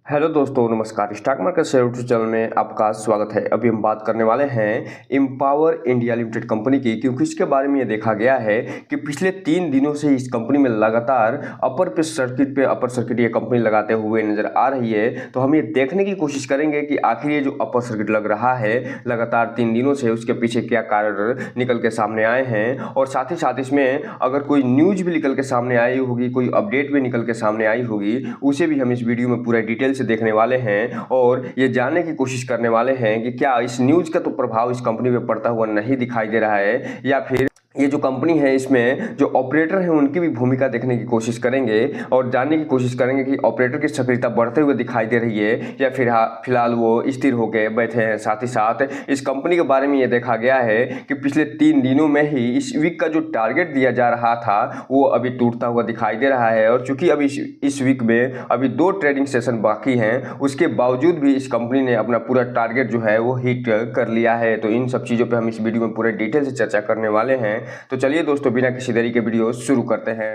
Hello दोस्तों, नमस्कार। Stock market share YouTube channel में आपका स्वागत है। अभी हम बात करने वाले हैं एम्पावर इंडिया लिमिटेड कंपनी की, क्योंकि इसके बारे में ये देखा गया है कि पिछले 3 दिनों से इस कंपनी में लगातार अपर सर्किट ये कंपनी लगाते हुए नजर आ रही है। तो हम ये देखने की कोशिश करेंगे कि आखिर ये जो अपर सर्किट लग रहा है लगातार 3 दिनों से, उसके पीछे क्या कारण निकल के सामने आए हैं, और साथ ही साथ इसमें अगर कोई न्यूज भी निकल के सामने आई होगी, कोई अपडेट भी निकल के सामने आई होगी, उसे भी हम इस वीडियो में पूरा डिटेल से देखने वाले हैं और ये जानने की कोशिश करने वाले हैं कि क्या इस न्यूज का तो प्रभाव इस कंपनी पे पड़ता हुआ नहीं दिखाई दे रहा है, या फिर ये जो कंपनी है इसमें जो ऑपरेटर हैं उनकी भी भूमिका देखने की कोशिश करेंगे और जानने की कोशिश करेंगे कि ऑपरेटर की सक्रियता बढ़ते हुए दिखाई दे रही है या फिर फिलहाल वो स्थिर होकर बैठे हैं। साथ ही साथ इस कंपनी के बारे में ये देखा गया है कि पिछले 3 दिनों में ही इस वीक का जो टारगेट दिया जा रहा था वो अभी टूटता हुआ दिखाई दे रहा है। और चूंकि अभी इस वीक में अभी 2 ट्रेडिंग सेशन बाकी हैं, उसके बावजूद भी इस कंपनी ने अपना पूरा टारगेट जो है वो हिट कर लिया है। तो इन सब चीज़ों पर हम इस वीडियो में पूरे डिटेल से चर्चा करने वाले हैं। तो चलिए दोस्तों, बिना किसी देरी के वीडियो शुरू करते हैं।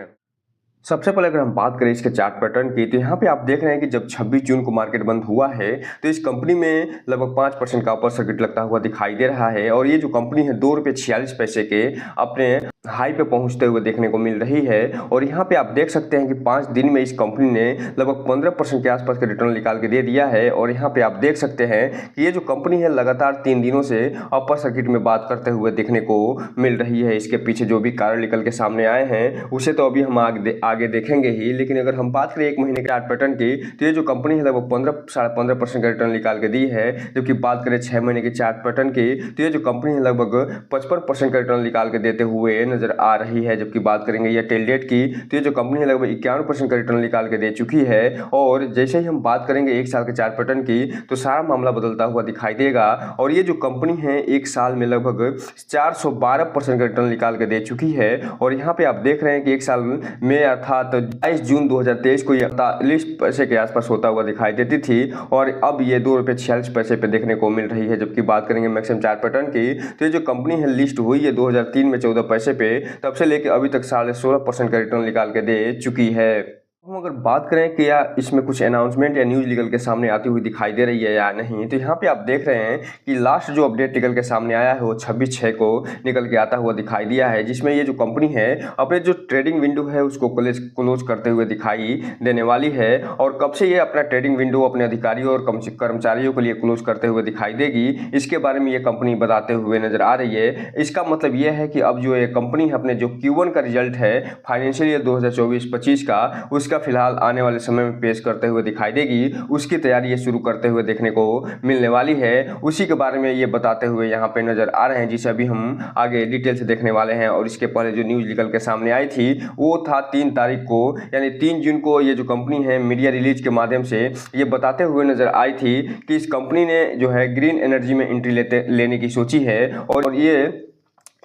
सबसे पहले अगर हम बात करें इसके चार्ट पैटर्न की, तो यहाँ पे आप देख रहे हैं कि जब 26 जून को मार्केट बंद हुआ है तो इस कंपनी में लगभग 5% का अपर सर्किट लगता हुआ दिखाई दे रहा है। और ये जो कंपनी है ₹2.46 के अपने हाई पे पहुंचते हुए देखने को मिल रही है। और यहाँ पे आप देख सकते हैं कि 5 दिन में इस कंपनी ने लगभग 15% के आसपास का रिटर्न निकाल के दे दिया है। और यहाँ पे आप देख सकते हैं कि ये जो कंपनी है लगातार 3 दिनों से अपर सर्किट में बात करते हुए देखने को मिल रही है। इसके पीछे जो भी कारण निकल के सामने आए हैं उसे तो अभी हम आगे देखेंगे ही, लेकिन अगर हम बात करें 1 महीने के चार्ट पैटर्न की, तो ये जो कंपनी है लगभग 15-15.5% का रिटर्न निकाल के दी है। जबकि बात करें 6 महीने के चार्ट पैटर्न की, तो ये जो कंपनी है लगभग 55% का रिटर्न निकाल के देते हुए नजर आ रही है। जबकि बात करेंगे या टेल डेट की, तो ये जो कंपनी है लगभग 51% का रिटर्न निकाल के दे चुकी है। और जैसे ही हम बात करेंगे 1 साल के चार्ट पैटर्न की, तो सारा मामला बदलता हुआ दिखाई देगा। और ये जो कंपनी है 1 साल में लगभग 412% का रिटर्न निकाल के दे चुकी है। और यहाँ पे आप देख रहे हैं कि 1 साल में अर्थात 22 जून 2023 को ये 48 पैसे के आसपास होता हुआ दिखाई देती थी, और अब ये ₹2.46 पे देखने को मिल रही है। जबकि बात करेंगे मैक्सिमम चार्ट पैटर्न की, तो ये जो कंपनी है लिस्ट हुई है 2003 में 14 पैसे पे, तब से लेकर अभी तक 16.5% का रिटर्न निकाल के दे चुकी है। हम अगर बात करें कि या इसमें कुछ अनाउंसमेंट या न्यूज़ निकल के सामने आती हुई दिखाई दे रही है या नहीं, तो यहाँ पे आप देख रहे हैं कि लास्ट जो अपडेट निकल के सामने आया है वो 26/6 को निकल के आता हुआ दिखाई दिया है, जिसमें ये जो कंपनी है अपने जो ट्रेडिंग विंडो है उसको क्लोज करते हुए दिखाई देने वाली है। और कब से ये अपना ट्रेडिंग विंडो अपने अधिकारियों और कर्मचारियों के लिए क्लोज करते हुए दिखाई देगी, इसके बारे में ये कंपनी बताते हुए नजर आ रही है। इसका मतलब ये है कि अब जो ये कंपनी है अपने जो Q1 का रिजल्ट है फाइनेंशियल ईयर 2024-25 का, उसका फिलहाल आने वाले समय में पेश करते हुए दिखाई देगी। उसकी तैयारी ये शुरू करते हुए देखने को मिलने वाली है। उसी के बारे में ये बताते हुए यहाँ पे नजर आ रहे हैं, जिसे अभी हम आगे डिटेल से देखने वाले हैं। और इसके पहले जो न्यूज निकल के सामने आई थी वो था 3 तारीख को, यानी 3 जून को ये जो कंपनी है मीडिया रिलीज के माध्यम से ये बताते हुए नजर आई थी कि इस कंपनी ने जो है ग्रीन एनर्जी में एंट्री लेने की सोची है, और ये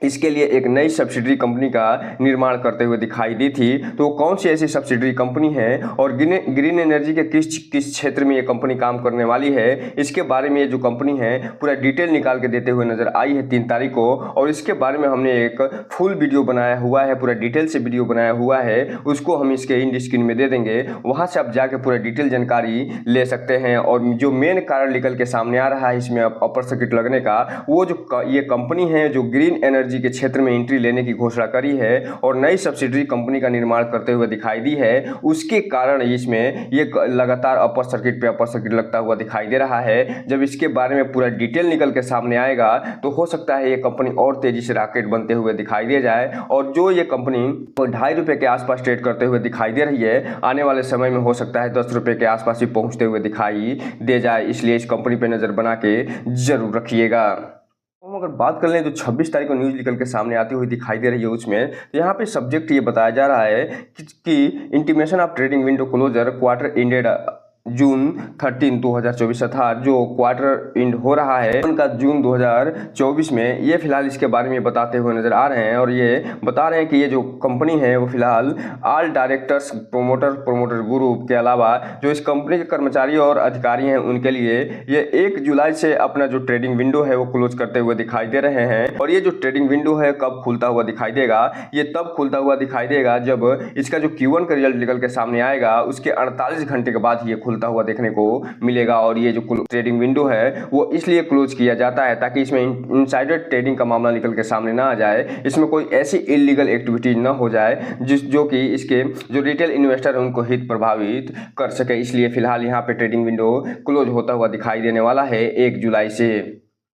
इसके लिए एक नई सब्सिडरी कंपनी का निर्माण करते हुए दिखाई दी थी। तो कौन सी ऐसी सब्सिडरी कंपनी है और ग्रीन एनर्जी के किस क्षेत्र में ये कंपनी काम करने वाली है, इसके बारे में ये जो कंपनी है पूरा डिटेल निकाल के देते हुए नजर आई है 3 तारीख को। और इसके बारे में हमने एक फुल वीडियो बनाया हुआ है, पूरा डिटेल से वीडियो बनाया हुआ है, उसको हम इसके इंड स्क्रीन में दे देंगे, वहाँ से आप जाके पूरा डिटेल जानकारी ले सकते हैं। और जो मेन कारण निकल के सामने आ रहा है इसमें अपर सर्किट लगने का, वो जो ये कंपनी है जो ग्रीन एनर्जी के क्षेत्र में एंट्री लेने की घोषणा करी है और नई सब्सिडरी कंपनी का निर्माण करते हुए दिखाई दी है, उसके कारण इसमें ये लगातार अपर सर्किट लगता हुआ दिखाई दे रहा है। जब इसके बारे में पूरा डिटेल निकल के सामने आएगा तो हो सकता है ये कंपनी और तेजी से रॉकेट बनते हुए दिखाई दे जाए। और जो ये कंपनी ₹2.5 के आसपास ट्रेड करते हुए दिखाई दे रही है, आने वाले समय में हो सकता है ₹10 के आसपास ही पहुंचते हुए दिखाई दे जाए। इसलिए इस कंपनी पर नजर बना के जरूर रखिएगा। हम अगर बात कर लें तो 26 तारीख को न्यूज़ निकल के सामने आती हुई दिखाई दे रही है, उसमें तो यहाँ पे सब्जेक्ट ये बताया जा रहा है कि intimation of trading window closure quarter ended June 13, 2024 था। जो क्वार्टर इंड हो रहा है उनका जून 2024 में, ये फिलहाल इसके बारे में बताते हुए नजर आ रहे हैं। और ये बता रहे हैं कि ये जो कंपनी है वो फिलहाल ऑल डायरेक्टर्स प्रोमोटर ग्रुप के अलावा जो इस कंपनी के कर्मचारी और अधिकारी हैं उनके लिए ये 1 जुलाई से अपना जो ट्रेडिंग विंडो है वो क्लोज करते हुए दिखाई दे रहे हैं। और ये जो ट्रेडिंग विंडो है कब खुलता हुआ दिखाई देगा, ये तब खुलता हुआ दिखाई देगा जब इसका जो Q1 का रिजल्ट निकल के सामने आएगा, उसके 48 घंटे के बाद ये खुलता खुलता हुआ देखने को मिलेगा। और ये जो ट्रेडिंग विंडो है वो इसलिए क्लोज किया जाता है ताकि इसमें इनसाइडर ट्रेडिंग का मामला निकल के सामने ना आ जाए, इसमें कोई ऐसी इलीगल एक्टिविटीज ना हो जाए जो कि इसके जो रिटेल इन्वेस्टर है उनको हित प्रभावित कर सके। इसलिए फिलहाल यहाँ पे ट्रेडिंग विंडो क्लोज होता हुआ दिखाई देने वाला है 1 जुलाई से।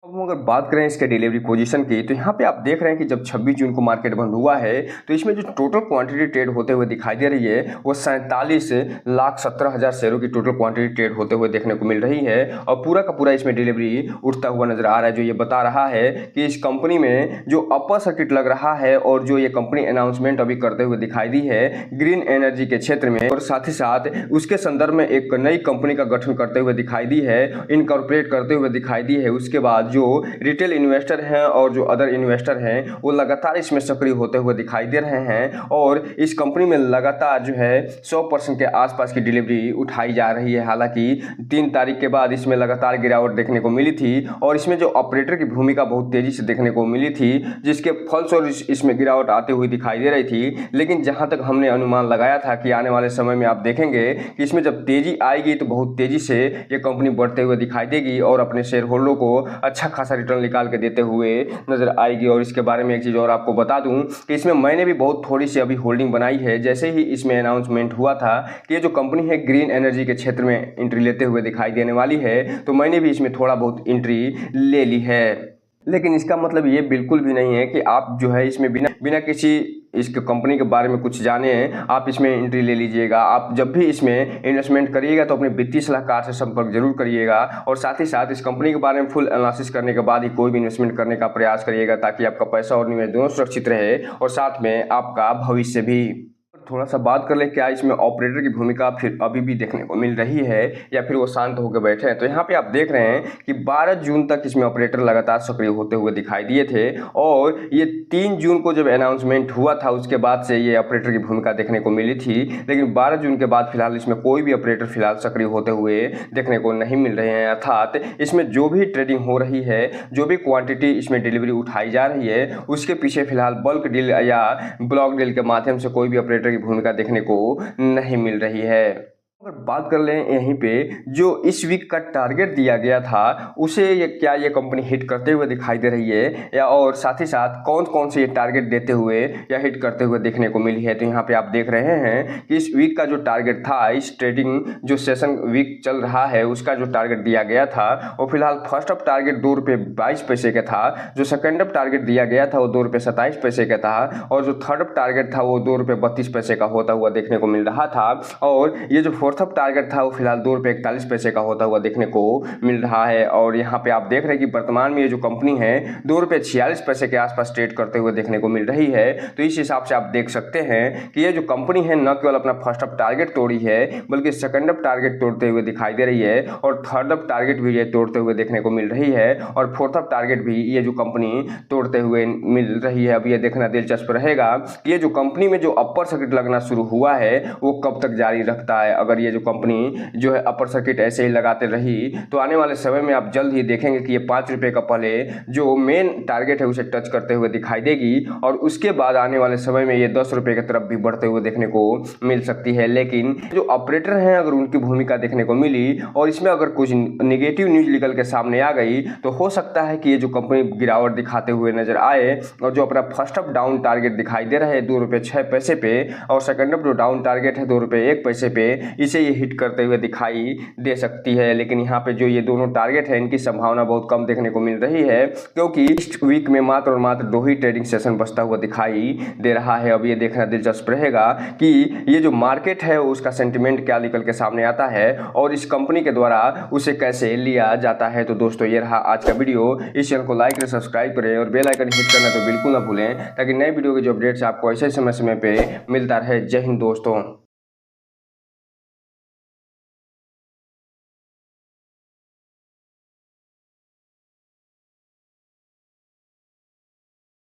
अब हम अगर बात करें इसके डिलीवरी पोजीशन की, तो यहाँ पे आप देख रहे हैं कि जब 26 जून को मार्केट बंद हुआ है तो इसमें जो टोटल क्वांटिटी ट्रेड होते हुए दिखाई दे रही है वो 47,17,000 शेयरों की टोटल क्वांटिटी ट्रेड होते हुए देखने को मिल रही है। और पूरा का पूरा इसमें डिलीवरी उठता हुआ नजर आ रहा है, जो ये बता रहा है कि इस कंपनी में जो अपर सर्किट लग रहा है और जो ये कंपनी अनाउंसमेंट अभी करते हुए दिखाई दी है ग्रीन एनर्जी के क्षेत्र में, और साथ ही साथ उसके संदर्भ में एक नई कंपनी का गठन करते हुए दिखाई दी है, इनकॉर्पोरेट करते हुए दिखाई दी है। उसके बाद जो रिटेल इन्वेस्टर हैं और जो अदर इन्वेस्टर हैं वो लगातार इसमें सक्रिय होते हुए दिखाई दे रहे हैं। और इस कंपनी में लगातार जो है 100% के आसपास की डिलीवरी उठाई जा रही है। हालांकि 3 तारीख के बाद इसमें लगातार गिरावट देखने को मिली थी और इसमें जो ऑपरेटर की भूमिका बहुत तेजी से देखने को मिली थी, जिसके फलस्वरूप इसमें गिरावट आते हुए दिखाई दे रही थी। लेकिन जहां तक हमने अनुमान लगाया था कि आने वाले समय में आप देखेंगे कि इसमें जब तेजी आएगी तो बहुत तेजी से ये कंपनी बढ़ते हुए दिखाई देगी और अपने शेयर होल्डर को अच्छा खासा रिटर्न निकाल के देते हुए नजर आएगी। और इसके बारे में एक चीज़ और आपको बता दूं कि इसमें मैंने भी बहुत थोड़ी सी अभी होल्डिंग बनाई है। जैसे ही इसमें अनाउंसमेंट हुआ था कि ये जो कंपनी है ग्रीन एनर्जी के क्षेत्र में एंट्री लेते हुए दिखाई देने वाली है, तो मैंने भी इसमें थोड़ा बहुत एंट्री ले ली है। लेकिन इसका मतलब ये बिल्कुल भी नहीं है कि आप जो है इसमें बिना किसी इस कंपनी के बारे में कुछ जाने आप इसमें एंट्री ले लीजिएगा। आप जब भी इसमें इन्वेस्टमेंट करिएगा तो अपने वित्तीय सलाहकार से संपर्क जरूर करिएगा और साथ ही साथ इस कंपनी के बारे में फुल एनालिसिस करने के बाद ही कोई भी इन्वेस्टमेंट करने का प्रयास करिएगा, ताकि आपका पैसा और निवेश दोनों सुरक्षित रहे और साथ में आपका भविष्य भी। थोड़ा सा बात कर ले, क्या इसमें ऑपरेटर की भूमिका फिर अभी भी देखने को मिल रही है या फिर वो शांत होकर बैठे हैं। तो यहाँ पे आप देख रहे हैं कि 12 जून तक इसमें ऑपरेटर लगातार सक्रिय होते हुए दिखाई दिए थे और ये 3 जून को जब अनाउंसमेंट हुआ था उसके बाद से ये ऑपरेटर की भूमिका देखने को मिली थी। लेकिन 12 जून के बाद फिलहाल इसमें कोई भी ऑपरेटर फिलहाल सक्रिय होते हुए देखने को नहीं मिल रहे हैं। अर्थात इसमें जो भी ट्रेडिंग हो रही है, जो भी क्वांटिटी इसमें डिलीवरी उठाई जा रही है, उसके पीछे फिलहाल बल्क डील या ब्लॉक डील के माध्यम से कोई भी ऑपरेटर की भूमिका देखने को नहीं मिल रही है। अगर बात कर लें यहीं पे जो इस वीक का टारगेट दिया गया था उसे क्या ये कंपनी हिट करते हुए दिखाई दे रही है, या और साथ ही साथ कौन कौन से ये टारगेट देते हुए या हिट करते हुए देखने को मिली है। तो यहाँ पे आप देख रहे हैं कि इस वीक का जो टारगेट था, इस ट्रेडिंग जो सेशन वीक चल रहा है उसका जो टारगेट दिया गया था वो फिलहाल फर्स्ट अप टारगेट 2 रुपये 22 पैसे का था, जो सेकेंड अप टारगेट दिया गया था वो 2 रुपये 27 पैसे का था और जो थर्ड अप टारगेट था वो 2 रुपये 32 पैसे का होता हुआ देखने को मिल रहा था। और ये जो फोर्थ अप टारगेट था वो फिलहाल 2 रुपये 41 पैसे का होता हुआ देखने को मिल रहा है। और यहाँ पे आप देख रहे हैं कि वर्तमान में ये जो कंपनी है 2 रुपये 46 पैसे के आसपास ट्रेड करते हुए देखने को मिल रही है। तो इस हिसाब से आप देख सकते हैं कि ये जो कंपनी है न केवल अपना फर्स्ट अप टारगेट तोड़ी है बल्कि सेकंड अप टारगेट तोड़ते हुए दिखाई दे रही है और थर्ड अप टारगेट भी ये तोड़ते हुए देखने को मिल रही है और फोर्थ अप टारगेट भी ये जो कंपनी तोड़ते हुए मिल रही है। अब ये देखना दिलचस्प रहेगा कि ये जो कंपनी में जो अपर सर्किट लगना शुरू हुआ है वो कब तक जारी रखता है। अगर ये जो कंपनी जो है अपर सर्किट ऐसे ही लगाते रही तो आने वाले समय में आप जल्द ही देखेंगे कि ये 5 रुपये का पहले जो मेन टारगेट है उसे टच करते हुए दिखाई देगी और उसके बाद आने वाले समय में ये 10 रुपये की तरफ भी बढ़ते हुए देखने को मिल सकती है। लेकिन जो ऑपरेटर हैं अगर उनकी भूमिका देखने को मिली और इसमें अगर कुछ निगेटिव न्यूज निकल के सामने आ गई तो हो सकता है कि ये जो कंपनी गिरावट दिखाते हुए नजर आए और जो अपना फर्स्ट अप डाउन टारगेट दिखाई दे रहा है 2 रुपये 6 पैसे पे और सेकंड अप जो डाउन टारगेट है 2 रुपये 1 पैसे पे, इसे ये हिट करते हुए दिखाई दे सकती है। लेकिन यहाँ पे जो ये दोनों टारगेट है इनकी संभावना बहुत कम देखने को मिल रही है क्योंकि इस वीक में मात्र और मात्र 2 ही ट्रेडिंग सेशन बचता हुआ दिखाई दे रहा है। अब ये देखना दिलचस्प रहेगा कि ये जो मार्केट है उसका सेंटिमेंट क्या निकल के सामने आता है और इस कंपनी के द्वारा उसे कैसे लिया जाता है। तो दोस्तों ये रहा आज का वीडियो। इस चैनल को लाइक करें, सब्सक्राइब करें और बेल आइकन हिट करना तो बिल्कुल ना भूलें ताकि नए वीडियो के जो अपडेट्स आपको ऐसे समय पे मिलता रहे। जय हिंद दोस्तों।